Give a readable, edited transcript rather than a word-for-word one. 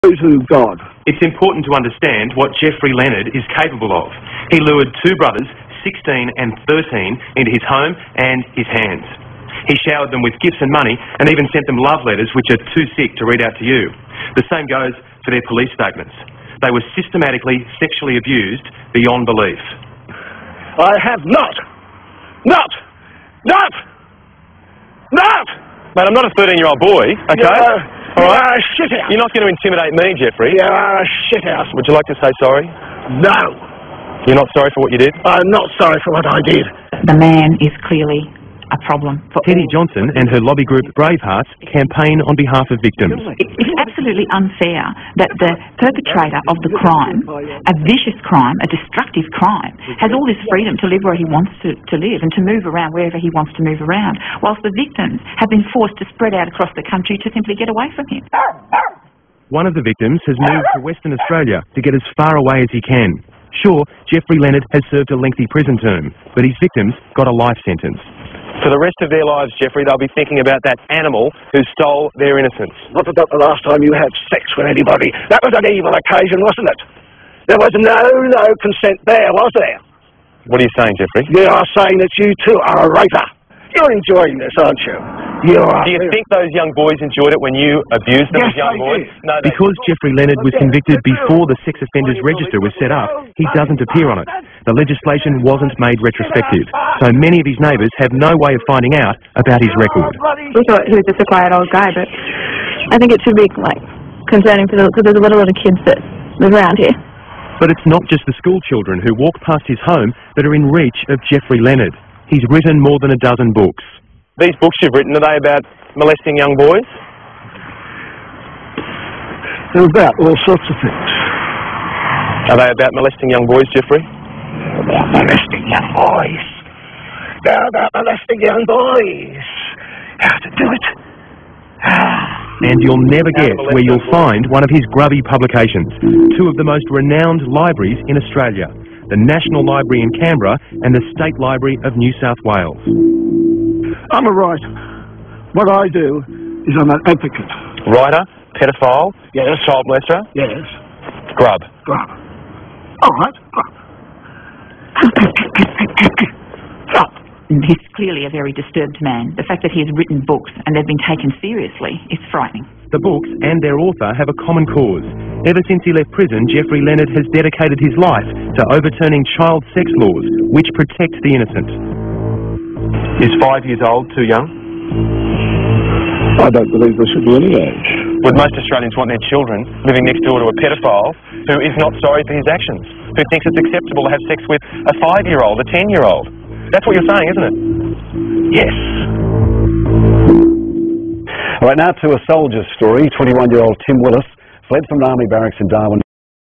To God. It's important to understand what Jeffrey Leonard is capable of. He lured two brothers, 16 and 13, into his home and his hands. He showered them with gifts and money and even sent them love letters which are too sick to read out to you. The same goes for their police statements. They were systematically sexually abused beyond belief. I have not! Mate, I'm not a 13-year-old boy, okay? All right, shit house. You're not going to intimidate me, Jeffrey. You are a shit house. Would you like to say sorry? No. You're not sorry for what you did? I'm not sorry for what I did. The man is clearly a problem. Teddy Johnson and her lobby group Bravehearts campaign on behalf of victims. It's absolutely unfair that the perpetrator of the crime, a vicious crime, a destructive crime, has all this freedom to live where he wants to live and to move around wherever he wants to move around, whilst the victims have been forced to spread out across the country to simply get away from him. One of the victims has moved to Western Australia to get as far away as he can. Sure, Jeffrey Leonard has served a lengthy prison term, but his victims got a life sentence. For the rest of their lives, Jeffrey, they'll be thinking about that animal who stole their innocence. What about the last time you had sex with anybody? That was an evil occasion, wasn't it? There was no consent there, was there? What are you saying, Jeffrey? You are saying that you too are a raper. You're enjoying this, aren't you? You are. Do you think those young boys enjoyed it when you abused them as young boys? No, because Jeffrey Leonard was convicted before the sex offenders register was set up, he doesn't appear on it. The legislation wasn't made retrospective, so many of his neighbours have no way of finding out about his record. We thought he was just a quiet old guy, but I think it should be concerning because there's a lot of kids that live around here. But it's not just the school children who walk past his home that are in reach of Jeffrey Leonard. He's written more than a dozen books. These books you've written, are they about molesting young boys? They're about all sorts of things. Are they about molesting young boys, Jeffrey? About molesting young boys. They're about molesting young boys. How to do it. And you'll never guess where you'll find one of his grubby publications. Two of the most renowned libraries in Australia. The National Library in Canberra and the State Library of New South Wales. I'm a writer. What I do is I'm an advocate. Writer, pedophile, yes, child molester, yes, grub. Grub. All right, grub. Grub. He's clearly a very disturbed man. The fact that he has written books and they've been taken seriously is frightening. The books and their author have a common cause. Ever since he left prison, Jeffrey Leonard has dedicated his life to overturning child sex laws, which protect the innocent. Is 5 years old too young? I don't believe there should be any age. Would most Australians want their children living next door to a pedophile who is not sorry for his actions, who thinks it's acceptable to have sex with a 5-year-old, a 10-year-old? That's what you're saying, isn't it? Yes. All right, now to a soldier's story. 21-year-old Tim Willis fled from an army barracks in Darwin.